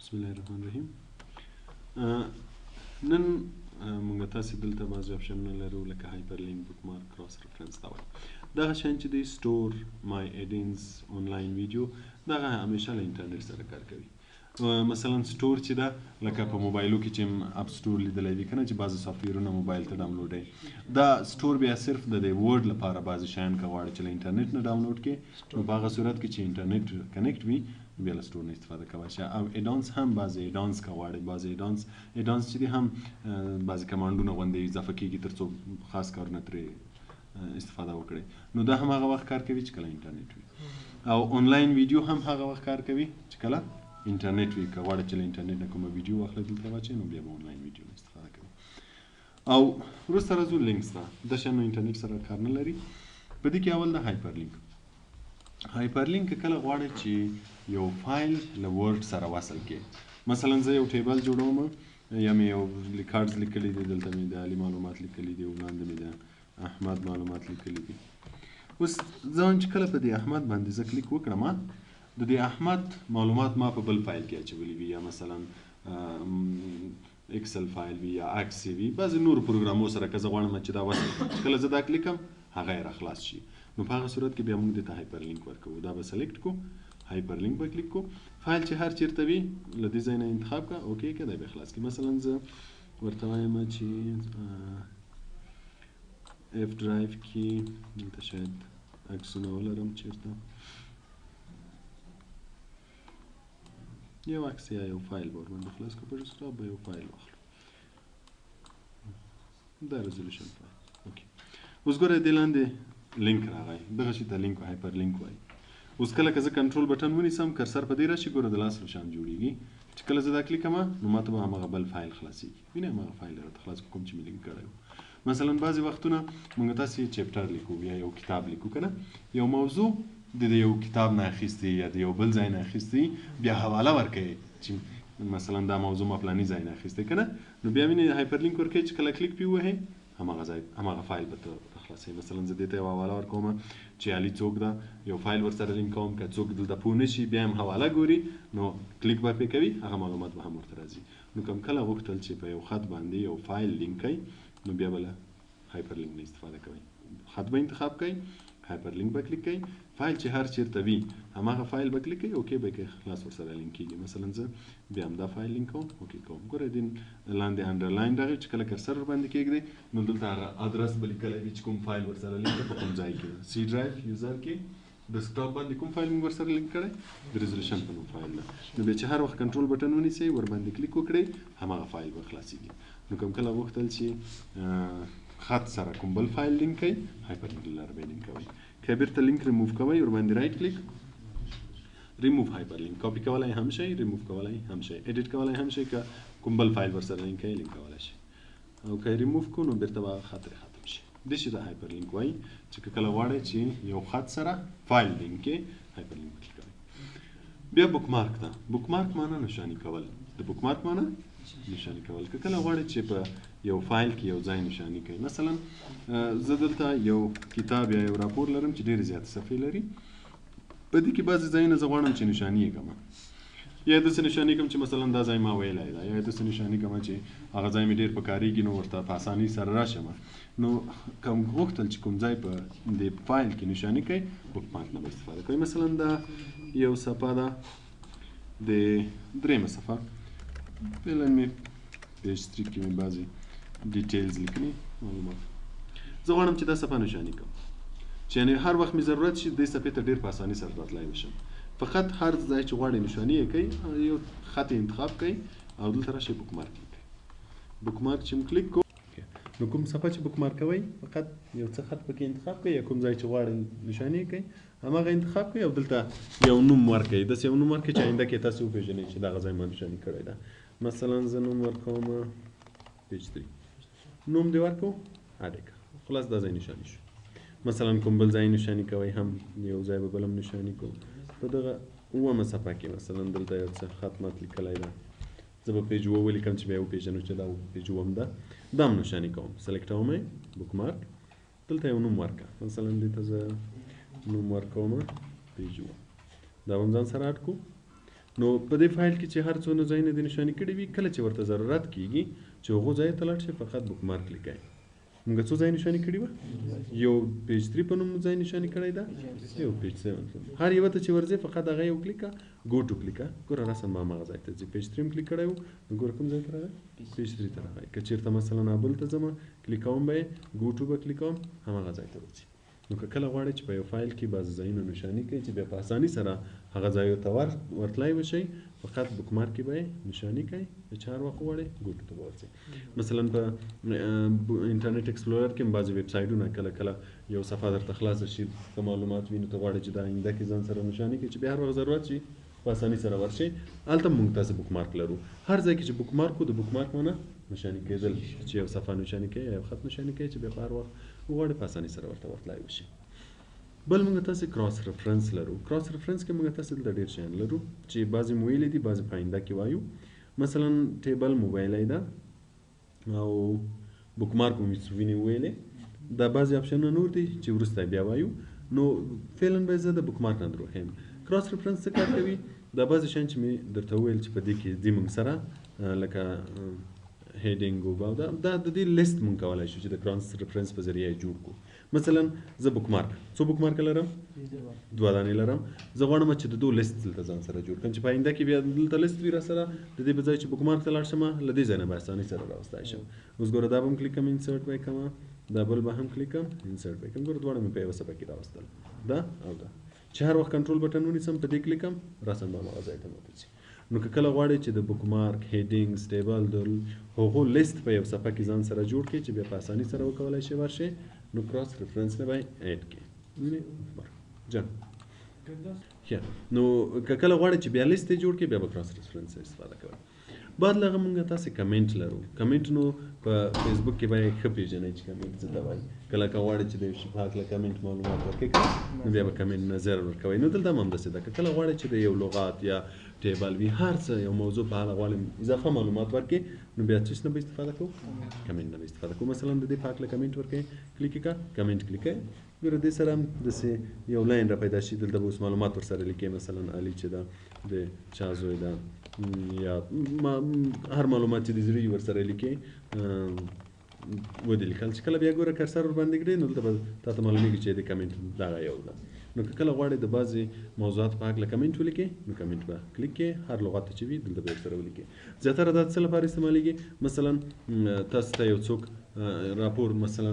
بسم الله الرحمن الرحیم. نن موږ تاسې دلته بعضې اپشنونه لرو لکه هایپرلینک، بک مارک، کراس ریفرنس ته وایي. دغه شیان چې دی سټور، مای ایډینز، آنلاین ویډیو دغه همیشه له انټرنیټ سره کار کوي. مثلا سټور چې ده لکه په موبایلو کې چې اپ سټور لیدلی وي که نه چې بعضې سافټویرونه موبایل ته ډاونلوډوي، دا سټور بیا صرف د دې ورډ لپاره بعضې شیان که غواړې چې له انټرنیټ نه ډاونلوډ کړې نو په هغه صورت کې چې انټرنیټ کنیکټ وي بیا له سټور نه استفاده کولی شي. او ایډانس هم بعضې ایډانس که غواړئ، بعضې ایډانس چې دي هم بعضې کمانډونه غوندې اضافه کېږي تر څو خاص کارونه ترې استفاده وکړئ. نو دا هم هغه وخت کار کوي چې کله انټرنیټ وي. او آنلاین ویډیو هم هغه وخت کار کوي چې کله انټرنیټ وي. که غواړئ چې له انټرنیټ نه کومه ویډیو واخلئ دلته واچئ نو بیا به آنلاین ویډیو نه استفاده کوي. او وروسته راځو لینکس ته. دا شیان نو انټرنیټ سره کار نه لري. په دې کې اول د هایپرلینک. هایپرلینک کله غواړئ چې یو فایل له ورډ سره وصل کړئ. مثلا زه یو ټیبل جوړوم یا مې یو کارډز لیکلي دي، دلته مې د علي معلومات لیکلي دي او وړاندې مې د احمد معلومات لیکلي دي. اوس ځان چې کله په دې احمد باندې زه کلیک وکړم د دې احمد معلومات ما په بل فایل کې اچولي وي، یا مثلا اکسل فایل وي یا عکس وي، بعضې نورو پروګرامو سره که زه غواړم چې دا وصل کړم چې کله زه دا کلیک کړم هغه یې راخلاص شي. نو په هغه صورت کې بیا موږ دې ته هایپرلینک ورکوو. دا به سلیکټ کو، هایپرلینک به کلیک کو، فایل چې هر چیرته وي له دې ځای نه انتخاب کړه، اوکې کړه، دا به خلاص کړي. مثلا زه ورته وایم چې اف ډرایو کې دلته شاید عکسونه ولرم، چیرته یو عکس یا یو فایل به ورباندې خلاص کړو، په ډیسکټاپ به یو فایل واخلو، دا ریزولوشن فایل. اوکې اوس ګوره دې لاندې لینک راغی، دغه شي ته لینک هایپرلینک وایي. اوس کله که زه کنټرول بټن ونیسم کرسر په دې راشي، ګوره د لاس په شان جوړیږي. چې کله زه دا کلیک کړم نو ماته به هماغه بل فایل خلاصیږي. وینئ هماغه فایل راته خلاص کوم چې مې لینک کړی و. مثلا بعضې وختونه موږ تاسې چپټر لیکو یا یو کتاب لیکو که نه، یو موضوع د یو کتاب نه اخیستې یا د یو بل ځای نه اخیستې، بیا حواله ورکوي چې مثلا دا موضوع ما فلاني ځای نه اخیستی که نه، نو بیا وینئ هایپرلینک ورکوي چې کله کلیک پې ووهئ هماغه ځای هماغه فایل به ته خلاصوي. مثلا زه دې ته یوه حواله ورکوم چې علي څوک ده، یو فایل ورسره لینک کوم، که څوک دلته پوه نه شي بیا هم حواله ګوري نو کلیک به پې کوي، هغه معلومات به هم ورته راځي. نو کوم کله غوښتل چې په یو خط باندې یو فایل لینک کړئ نو بیا به له هایپرلینک نه استفاده کوئ. خط به انتخاب کړئ، هایپرلینک به کلیک کړئ، فایل چې هر چیرته وي هماغه فایل به کلیک کړئ، اوکې به کړئ، خلاص ورسره لینک کېږي. مثلا زه بیا هم دا فایل لینک کوم، اوکې کوم. ګوره دې لاندې انډرلاین راغی، چې کله کرسر ورباندې کېږدئ نو دلته هغه ادرس به لیکلی وي چې کوم فایل ورسره لینک کړه په کوم ځای کې ده. سی ډرایو یوزر کې ډیسکټاپ باندې کوم فایل موږ ورسره لینک کړی، د ریزولوشن په نوم فایل ده. نو بیا چې هر وخت کنټرول بټن ونیسئ ورباندې کلیک وکړئ هماغه فایل به خلاصېږي. نو کوم کله غوښتل چې خط سره کوم بل فایل لینک کړئ هایپرلینک لاره به یې لینک کوئ. که بیرته لینک ریموو کوئ ورباندې رایټ کلیک ریموو هایپرلینک، کاپي کولی هم شئ، ریموو کولی هم شئ، ایډیټ کولی هم شئ، که کوم بل فایل ورسره لینک کوئ لینک کولی شئ. او که یې ریموو کړو نو بیرته به خط ختم شي. دې شي ته هایپرلینک وایي چې که کله غواړئ چې یو خط سره فایل لینک کړئ هایپرلینک کلیک کوئ. بیا بک مارک ده. بک مارک معنا نشاني کول. د بک مارک معنا نشاني کول. که کله غواړئ چې په یو فایل کې یو ځای نشاني کړئ، مثلا زه دلته یو کتاب یا یو راپور لرم چې ډېرې زیاتې صفحې لري، په دې کې بعضې ځایونه زه غواړم چې نشاني یې کړم، یا داسې نشاني کړم چې مثلا دا ځای ما ویلی ده، یا داسې نشاني کړم چې هغه ځای مې ډېر پکارېږي نو ورته په اسانۍ سره راشم. نو کوم غوښتل چې کوم ځای په دې فایل کې نشاني کړئ بک مارک نه به استفاده کوئ. مثلا دا یو صفحه ده، د درېیمه صفحه، فعلا مې پیج 3 کې مې بعضې ډیټیلز لیکلي معلومات، زه غواړم چې دا صفحه نشاني کړم چې یعنې هر وخت مې ضرورت شي دې صفحې ته ډېر په اسانۍ سره راتلی وشم. فقط هر ځای چې غواړئ نشاني یې کوئ، یو خط یې انتخاب کړئ او دلته راشئ بک مارک کلیک کړئ. بک مارک چې کلیک کړو نو کوم صفحه چې بک مارکوئ فقط یو څه خط پکې انتخاب کړئ، یا کوم ځای چې غواړئ نشاني یې کوئ هماغه انتخاب کړئ او دلته یو نوم ورکړئ، داسې یو نوم ورکړئ چې آینده کې تاسې وپېژنئ چې دغه ځای ما نشاني کړی ده. مثلا زه نوم ورکوم پیج 3، نوم دې ورکړو اډې کړه، خلاص دا ځای نشاني شو. مثلا کوم بل ځای نشاني کوئ هم یو ځای به بل هم نشاني کوو. په دغه 9مه صفحه کې مثلا دلته یو څه خط مات لیکلی ده، زه به پیج 7 ولیکم چې بیا وپېژنو چې دا پیج 7 ده، دا هم نشاني کوم. سلیکټوم یې بک مارک، دلته یو نوم ورکړه، مثلا دې ته زه نوم ورکوم پیج 7، دا به هم ځان سره اډ کړو. نو په دې فایل کې چې هر څونه ځایونه د نشاني کړي وي کله چې ورته ضرورت کیږي چې هغو ځای ته لاړ شي فقط بک مارک لیکئ. موږ څو ځای نشاني کړي وه؟ یو پیج 3 په نوم ځای نشاني کړی ده، یو پیج 7 هر یوه ته چې ورځې فقط هغه یو کلیکه ګو ټو کلیکه. ګوره رسم ما هماغه ځای ته ځي. پیج 3 کلیک کړی و نو ګوره کوم ځای ته راغی؟ پیج 3 ته راغی. که چېرته مثلا بل ته ځم کلیکوم به یې ګو ټو به کلیکوم هماغه ځای ته ورځي. نو که کله غواړئ چې په یو فایل کې بعضې ځایونه نشاني کړئ چې بیا په اساني سره هغه ځایو ته ورتلی وشئ فقط بک مارک کې به یې نشاني کړئ. چې هر وخت وغواړئ ګوټو ته به ورځئ. مثلا په انټرنیټ ایکسپلورر کې هم بعضې ویب سایټونه کله کله یو صفحه درته خلاصه شي که معلومات وي نو ته غواړئ چې دا آینده کې ځان سره نشاني کړئ چې بیا هر وخت ضرورت شي په اساني سره ورشئ. هلته موږ تاسې بک مارک لرو. هر ځای کې چې بک مارک وو د بک مارک معنی نشاني کېدل چې یو صفحه نشاني کوي یا یو خط نشاني کوي چې بیا په هر وخت وغواړئ په اساني سره ورته ورتلی وشي. بل موږ تاسې کراس ریفرنس لرو. کراس ریفرنس کې موږ تاسې دلته ډېر شیان لرو چې بعضې مو ویلي دي بعضې په آینده کې وایو. مثلا ټیبل مو ویلی ده او بک مارک مو ویني ویلې دا بعضې اپشنونه نور دي چې وروسته بیا وایو. نو فعلا به زه د بک مارک نه در وښیم. کراس ریفرنس څه کار کوي؟ دا بعضې شیان چې مې درته وویل چې په دې کې دي موږ سره لکه هیډینګ او دا د دې لیست مونږ کولی شو چې د کراس ریفرنس په ذریعه یې جوړ کړو. مثلا زه بک مارک څو بک مارک لرم؟ 2 دانې لرم. زه غواړم چې د 2 لیست دلته ځان سره جوړ کړم چې په آینده کې بیا دلته لیست وي را سره د دې په ځای چې بک مارک ته لاړ شم له دې ځای نه به اسانۍ سره راوستی شم. اوس ګوره دا به هم کلیک کړم انسرټ به یې کړم، دا بل به هم کلیک کړم انسرټ به یې کړم. ګوره دواړه مې په یوه صفحه کې راوستل دا او دا. چې هر وخت کنټرول بټن ونیسم په دې کلیک کړم راسم به هماغه ځای ته ماته ځي. نو که کله غواړئ چې د بک مارک هیډینګز ټیبل د هغو لیست په یو صفحه کې ځان سره جوړ کړئ چې بیا په اساني سره وکولی شئ ورشئ نو کراس ریفرنس نه به ایډ کړئ. جان نو که کله غواړئ چې بیا لیست یې جوړ کړئ بیا به کراس ریفرنس استفاده کوئ. بعد له هغه موږ تاسې کمنټ لرو. کمنټ نو په فیسبوک کې به یې ښه پېژنئ چې کمنټ څه ته وایي. کله که غواړئ چې د یو شي په هکله کمنټ معلومات ورکړئ نو بیا به کمنټ نظر ورکوئ. نو دلته هم همداسې ده. که کله غواړئ چې د یو لغات یا ټیبل وي هر څه یو موضوع په اړه غواړئ اضافه معلومات ورکړئ نو بیا څه نه به استفاده کوو؟ کمنټ نه به استفاده کوو. مثلا د دې په هکله کمنټ ورکړئ کلیک یې کړه کمنټ کلیک کړئ. ګوره دې سره هم داسې یو لاین را پیدا شي. دلته به اوس معلومات ورسره لیکئ. مثلا علي چې ده د چا زوی ده یا هر معلومات چې د زړه یې ورسره لیکئ ودې لیکل. چې کله بیا ګوره کرسر ورباندې کړئ نو دلته به تا ته معلومېږي چې د کمنټ دغه یو ده. نو که کله غواړئ د بعضې موضوعاتو په هکله کمنټ ولیکئ نو کمنټ به کلیک کړئ. هر لغت چې وي دلته به ورسره ولیکئ. زیاتره دا څه لپاره استعمالیږي؟ مثلا تاسو ته یو څوک راپور مثلا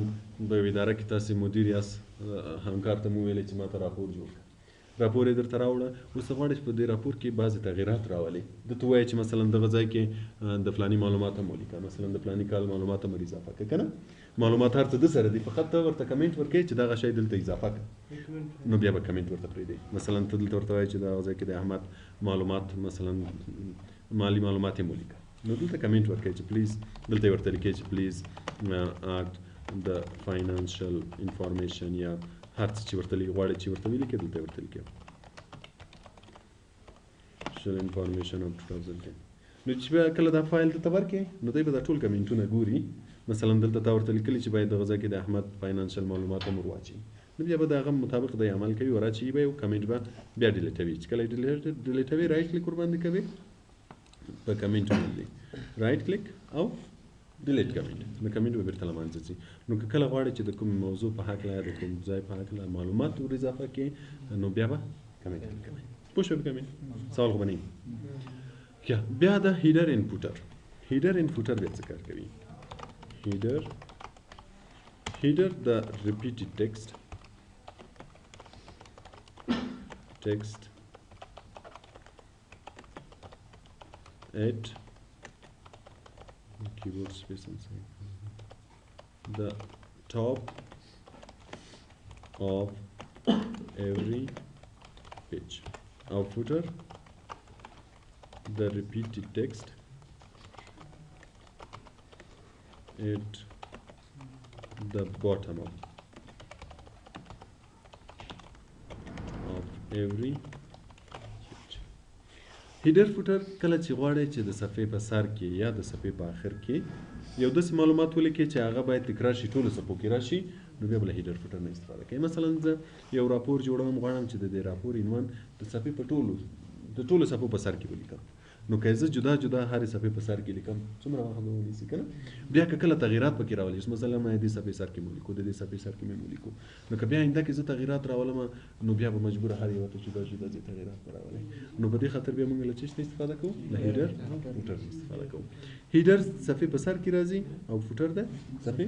په یوه اداره کې تاسې مدیر یاست همکار ته مو ویلی چې ما ته راپور جوړ کړه. راپور یې درته راوړه. اوس ته غواړئ چې په دې راپور کې بعضې تغیرات راولئ. درته ووایي چې مثلا دغه ځای کې د فلاني معلومات هم ولیکه. مثلا د فلاني کال معلومات هم اضافه کړه که نه. معلومات هر څه د سره دي فقط ته ورته کمنټ ورکوې چې دغه شی دلته اضافه کړه نو بیا به کمنټ ورته پرېږدئ. مثلا ته دلته ورته وایي چې دغه ځای کې د احمد معلومات مثلا مالي معلومات یې ولیکه نو دلته کمنټ ورکوئ چې پلیز دلته یې ورته لیکئ چې پلیز اډ د فاینانشل انفارمیشن یا هر څه چې ورته غواړئ چې ورته ولیکئ دلته یې ورته لیکئ فاینانشل انفارمیشن اف 2010. نو چې بیا کله دا فایل ته ورکړئ نو دوی به دا ټول کمنټونه ګوري. مثلا دلته تا ورته لیکلي چې باید دغه ځای کې د احمد فاینانشل معلومات هم ور واچوي نو بیا به د هغه مطابق دی عمل کوي ور اچوي به یو کمنټ به بیا ډیلیټوي. چې کله یې ډیلیټوي رایټ کلیک ورباندې کوي په کمنټ باندې رایټ کلیک او ډیلیټ کمنټ نو کمنټ به بیرته له منځه ځي. نو که کله غواړئ چې د کوم موضوع په هکله یا د کوم ځای په هکله معلومات ور اضافه کړئ نو بیا به کمنټ کوئ. پوه شوئ په کمنټ سوال خو به نه وي. بیا د هیډر انپوټر. هیډر انپوټر بیا څه کار کوي؟ header the repeated text at keyboard space inside the top of every page. Our footer the repeated text at the bottom of every page. هیډر فوټر کله چې غواړئ چې د صفحې په سر کې یا د صفحې په آخر کې یو داسې معلومات ولیکئ چې هغه باید تکرار شي ټولو صفحو کې راشي نو بیا به له هیډر فوټر نه استفاده کوئ. مثلا زه یو راپور جوړوم غواړم چې د دې راپور عنوان د صفحې په ټولو د ټولو صفحو په سر کې ولیکم نو که زه جدا جدا هرې صفحې په سر کې لیکم څومره وخت به ونیسي که نه بیا که کله تغیرات پکې راولي مثلا ما دې صفحې سر کې مو لیکو د دې صفحې سر کې مې مو لیکو نو که بیا آینده کې زه تغیرات راولم نو بیا به مجبوره هر یوه ته جدا جدا ځای تغیرات به راولئ نو په دې خاطر بیا موږ له څه شي استفاده کوو له هیډر فوټر استفاده کوو هیډر صفحې په سر کې راځي او فوټر د صفحې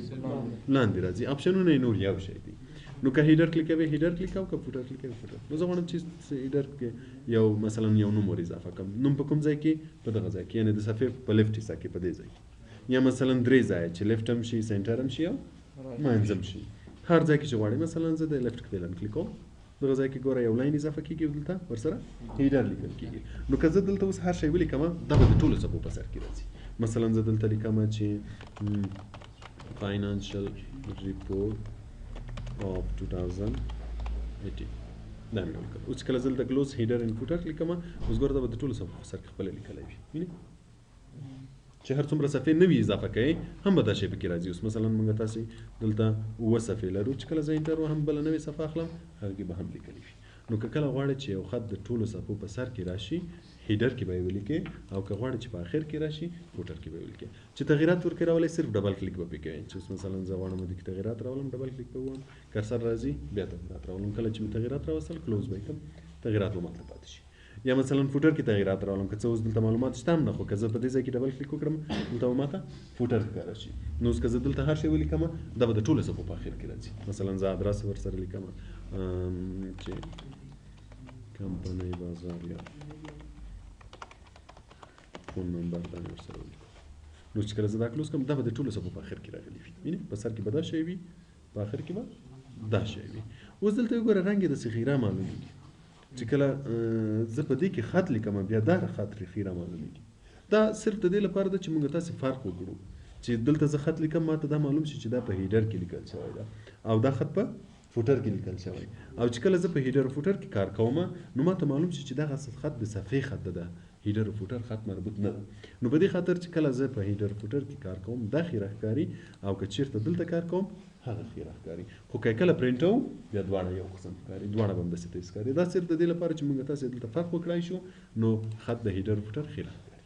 لاندې راځي اپشنونه یې نور یو شی دي نو که هیډر کلیک کوي هیډر کلیک او که فوټر کلیک کوي فوټر نو زه غواړم چې هیډر کې یو مثلا یو نوم ور اضافه کړم نوم په کوم ځای کې په دغه ځای کې یعنی د صفحې په لیفټ حصہ کې په دې ځای کې یا مثلا درې ځای چې لیفټ هم شي سنټر هم شي او منځ هم شي هر ځای کې چې غواړئ مثلا زه د لیفټ کې کلیک کوم دغه ځای کې ګوره یو لاین اضافه کیږي دلته ورسره هیډر لیکل کیږي نو که زه دلته اوس هر شی ولیکم دا به د ټولو صفحو په سر کې راځي مثلا زه دلته لیکم چې فاینانشل ریپورټ of 2018 دا مې ولیکل اوس کله زه دلته کلوز هیډر ان فوټر لیکم اوس ګوره دا به د ټولو صفحو په سر کې خپله لیکلی وي وینئ چې هر څومره صفحې نوي اضافه کوئ هم به دا شی پکې راځي اوس مثلا موږ تاسې دلته 7 صفحې لرو چې کله زه انټر وهم بله نوې صفحه اخلم هغه کې به هم لیکلی وي نو که کله غواړئ چې یو خط د ټولو صفحو په سر کې راشي هیډر کې به یې ولیکئ او که غواړئ چې په آخر کې راشي فوټر کې به یې ولیکئ چې تغیرات ورکړئ راولئ صرف ډبل کلیک به پرې کوئ چې اوس مثلا زه غواړم دې کې تغیرات راولم ډبل کلیک به ووایم کرسر راځي بیا تغیرات راولم کله چې مې تغیرات راوستل کلوز به یې کړم تغیرات به ماته پاتې شي یا مثلا فوټر کې تغیرات راولم که څه اوس دلته معلومات شته هم نه خو که زه په دې ځای کې ډبل کلیک وکړم دلته به ماته فوټر ښکاره شي نو اوس که زه دلته هر شی ولیکم دا به د ټولو صفحو په آخر کې راځي مثلا زه ادرس ورسره لیکم چې کمپنۍ بازار یا فون نمبر دا مې ورسره ولیکو نو چې کله زه دا کلوز کړم دا به د ټولو صفحو په آخر کې راغلي وي وینې په سر کې به دا شی وي په آخر کې به دا شی وي اوس دلته وګوره رنګ یې داسې خیره معلومیږي چې کله زه په دې کې خط لیکم بیا دا خط خیره معلومیږي دا صرف د دې لپاره ده چې موږ تاسې فرق وکړو چې دلته زه خط لیکم ماته دا معلوم شي چې دا په هیډر کې لیکل شوی ده او دا خط په فوټر کې لیکل شوی او چې کله زه په هیډر او فوټر کې کار کوم نو ماته معلوم شي چې دغه خط د صفحې خط ده هیډر او فوټر خط مربوط نه ده نو په دې خاطر چې کله زه په هیډر فوټر کې کار کوم دا خیره ښکاري او که چیرته دلته کار کوم هغه خیره ښکاري خو که کله پرنټو بیا دواړه یو قسم ښکاري دواړه به همداسې ته ښکاري دا صرف د دې لپاره چې موږ تاسې دلته فرق وکړای شو نو خط د هیډر فوټر خیره ښکاري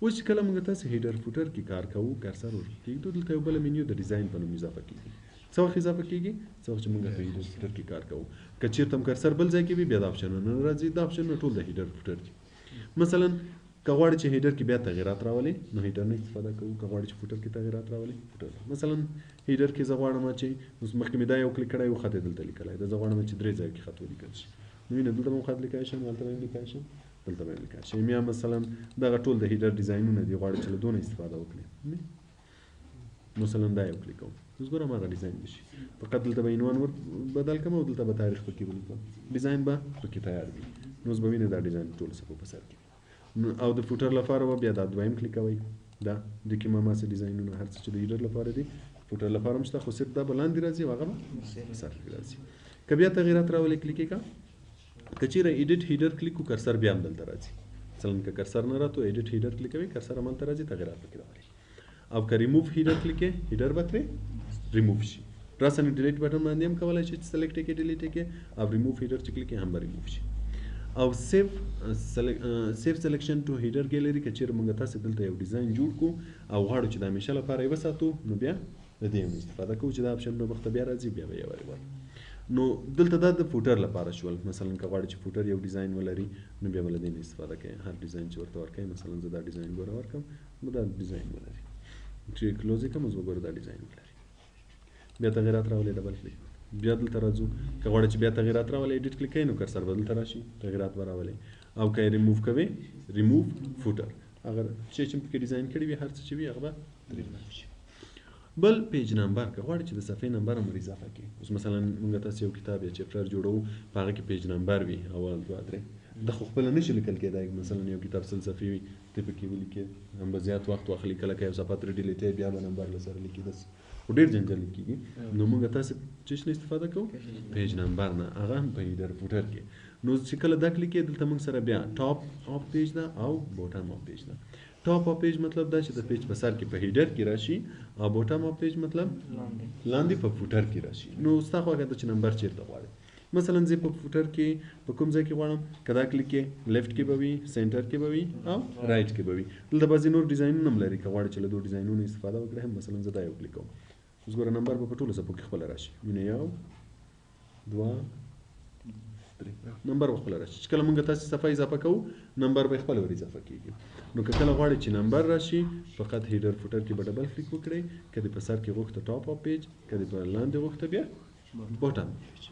اوس چې کله موږ تاسې هیډر فوټر کې کار کوو کرسر ورکېږدو دلته یو بله منیو د ډیزاین په نوم اضافه کېږي څه وخت اضافه کېږي څه وخت چې موږ په هیډر فوټر کې کار کوو که چیرته هم کرسر بل ځای کې وي بیا دا اپشنونه نه راځي دا اپشنونه ټول د هیډر فوټر دي مثلا که غواړئ چې هیډر کې بیا تغیرات راولئ نو هیډر نه استفاده کوو که غواړئ چې فوټر کې تغیرات راولئ فوټر مثلا هیډر کې زه غواړم چې اوس مخکې مې دا یو کلیک کړی و خط یې دلته لیکلی ده زه غواړم چې 3 ځایو کې خط ولیکل شي نو وینه دلته به هم خط لیکلی شم هلته به هم لیکلی شم دلته به هم لیکلی شم یا مثلا دغه ټول د هیډر ډیزاینونه دي غواړئ چې له دونه استفاده وکړئ مثلا دا یو کلیک کوم اوس ګورم هغه ډیزاین به شي فقط دلته به عنوان ور بدل کړم او دلته به تاریخ پکې ولیکم ډیزاین به پکې تیار وي نو اوس به وینئ دا ډیزاین ټولو صفحو په سر کې او د فوټر لپاره به بیا دا دویم کلیک کوئ دا د کې ماسه ډیزاینونه هر څه چې د هیډر لپاره دي فوټر لپاره هم شته خو صرف دا به لاندې راځي او هغه به سر کې راځي که بیا تغیرات راولئ کلیک یې کړه که چیرې ایډیټ هیډر کلیک وکړو کرسر بیا هم دلته راځي مثلا که کرسر نه راته ایډیټ هیډر کلیک کوئ کرسر همالته راځي تغیرات پکې راولئ او که ریموو هیډر کلیک یې هیډر به ترې ریموو شي راسره ډیلیټ بټن باندې هم کولی شئ چې سلیکټ یې کړئ ډیلیټ یې کړئ او ریموو هیډر چې کلیک یې هم به ریموو شي او سیف سلیکشن ټو هیډر ګیلري که چیرې موږ تاسې دلته یو ډیزاین جوړ کړو او غواړو چې د همیشه لپاره یې وساتو نو بیا د دې هم استفاده کوو چې دا اپشن نو مخته بیا راځي بیا به یې وایو نو دلته دا د فوټر لپاره شول مثلا که غواړئ چې فوټر یو ډیزاین ولري نو بیا به له دې نه استفاده کوئ هر ډیزاین چې ورته ورکوئ مثلا زه دا ډیزاین ګوره ورکړم نو دا ډیزاین ولري چې کلوز یې کړم اوس به ګوره دا ډیزاین ولري بیا تغیرات راولئ ډبل کلیک بیا دلته راځو که غواړئ چې بیا تغیرات راولئ ایډیټ کلیک کوئ نو کرسر به دلته راشي تغیرات به راولئ او که یې ریموو کوئ ریموو فوټر هغه شی چې پکې ډیزاین کړي وي هر څه چې وي هغه به ریموو شي بل پیج نمبر که غواړئ چې د صفحې نمبر هم اضافه کړي اوس مثلا موږ تاسې یو کتاب یا چپټر جوړوو په هغه کې پیج نمبر وي اول 2 3 دا خو خپله نشي لیکل کېدای مثلا یو کتاب 100 صفحې وي ته پکې ولیکې هم به زیات وخت واخلي کله که یو صفحه ترې ډیلیټ بیا به نمبر له سره لیکي داسې خو ډېر جنجال کېږي نو موږ تاسې څه شي نه استفاده کوو پیج نمبر نه هغه هم په هیډر فوټر کې نو چې کله دا کلیک یې دلته موږ سره بیا ټاپ اف پیج ده او بوټم اف پیج ده ټاپ اف پیج مطلب دا چې د پیج په سر کې په هیډر کې راشي او بوټم اف پیج مطلب لاندې په فوټر کې راشي نو ستا خواږه ته چې نمبر چیرته غواړئ مثلا زه په فوټر کې په کوم ځای کې غواړم کدا کلیک کې لیفت کې به وي سنټر کې به وي او رائټ کې به وي دلته بعضې نور ډیزاینونه هم لري که غواړئ چې له دو ډیزاینونو استفاده وکړئ هم مثلا زه دا یو کلیک کوم اوس ګوره نمبر به په ټولو څپو کې خپله راشي وینئ یو دوه نمبر به خپله راشي چې کله موږ تاسې صفحه اضافه کوو نمبر به خپله ور اضافه کېږي نو که کله غواړئ چې نمبر راشي فقط هیډر فوټر کې به ډبل کلیک وکړئ که دې په سر کې غوښته ټاپ اف پیج که دې په لاندې غوښته بیا بوټم پیج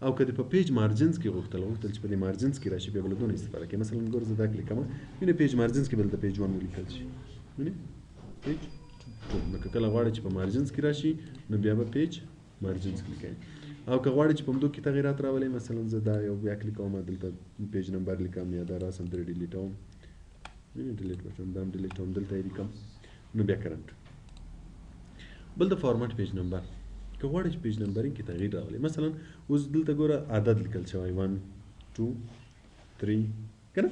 او که دې په پیج مارجنز کې غوښتل چې په دې مارجنز کې راشي بیا به له دونه استفاده کوي مثلا ګوره زه دا کلیک کوم وینئ پیج مارجنز کې به دلته پیج 1 ولیکل شي وینئ پیج 2 نو که کله غواړئ چې په مارجنز کې راشي نو بیا به پیج مارجنز کلیک کوئ او که غواړئ چې په همدو کې تغیرات راولئ مثلا زه دا یو بیا کلیک کوم دلته پیج نمبر لیکم یا دا راسم ترې ډیلیټوم وینئ ډیلیټ بټن دا هم ډیلیټوم دلته یې لیکم نو بیا کرنټ بل د فارمټ پیج نمبر که غواړئ چې پیج نمبرینګ کې تغییر راولئ مثلا اوس دلته ګوره عدد لیکل شوی 1 2 3 که نه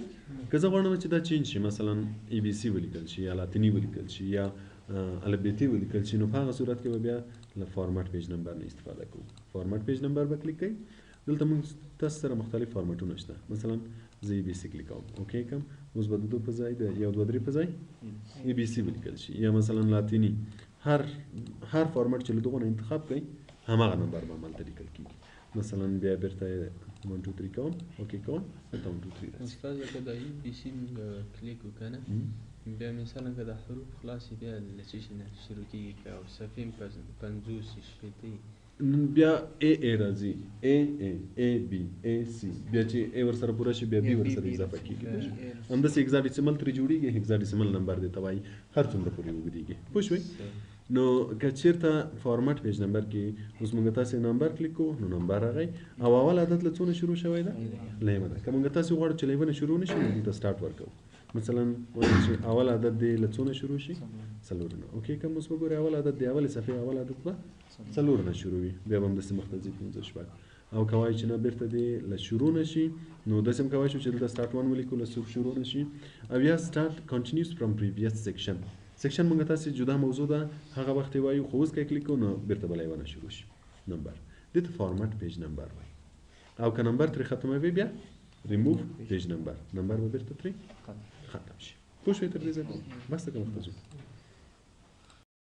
که زه غواړم چې دا چینج شي مثلا ای بي سي ولیکل شي یا لاتیني ولیکل شي یا الفبیتي ولیکل شي نو په هغه صورت کې به بیا له فارمټ پیج نمبر نه استفاده کوو فارمټ پیج نمبر به کلیک کوئ دلته موږ تاسو سره مختلف فارمټونه شته مثلا زه ای بي سي کلیک کوم اوکې کوم اوس به د دو په ځای د یو دوه درې په ځای ای بي سي ولیکل شي یا مثلا لاتیني هر فارمټ چې له دغو نه انتخاب کوئ هماغه نمبر به همالته لیکل کېږي مثلا بیا بیرته 1 2 3 کوم اوکې کوم دلته 1 2 3 راځي استاد که د ای بي سي کلیک وکړه نه بیا مثلا که د حروف خلاصې بیا له څه شي نه شروع کېږي که او صفحې 50 شپېته بیا ای راځي ای بي ای سی بیا چې ای ورسره پوره شي بیا بي ورسره اضافه کېږي همداسې هیکزاډیسیمل ترې جوړېږي هیکزاډیسیمل نمبر دې ته وایي هر څومره پورې اوږدېږي پوه شوئ نو که چېرته فارمټ پیج نمبر کې اوس موږ تاسې نمبر کلیک کوو نو نمبر راغی او اول عدد له څونه شروع شوی ده له یمه ده که موږ تاسې غواړو چې له یمه نه شروع نه شي نو دلته سټارټ ورکوو مثلا وایو چې اول عدد دې له څونه شروع شي څلور نه اوکې که اوس وګورئ اول عدد دی اولې صفحې اول عدد به څلور نه شروع وي بیا به همداسې مخته ځي 15 شپږ او که وایو چې نه بیرته دې له شروع نه شي نو داسې هم کولی شو چې دلته سټارټ 1 ولیکو له شروع نه شي او یا سټارټ کنټینیوس فرام پریویس سیکشن سیکشن موږ تاسې جدا موضوع ده هغه وخت یې وایو خو اوس که کلیک کوو نو بیرته به له یوه نه شروع شي نمبر دې ته فارمټ پیج نمبر وایي او که نمبر ترې ختموي بیا ریموو پیج نمبر به بیرته ترې ختم شي پوه شوئ تر دې ځایه بس ته که مخته ځو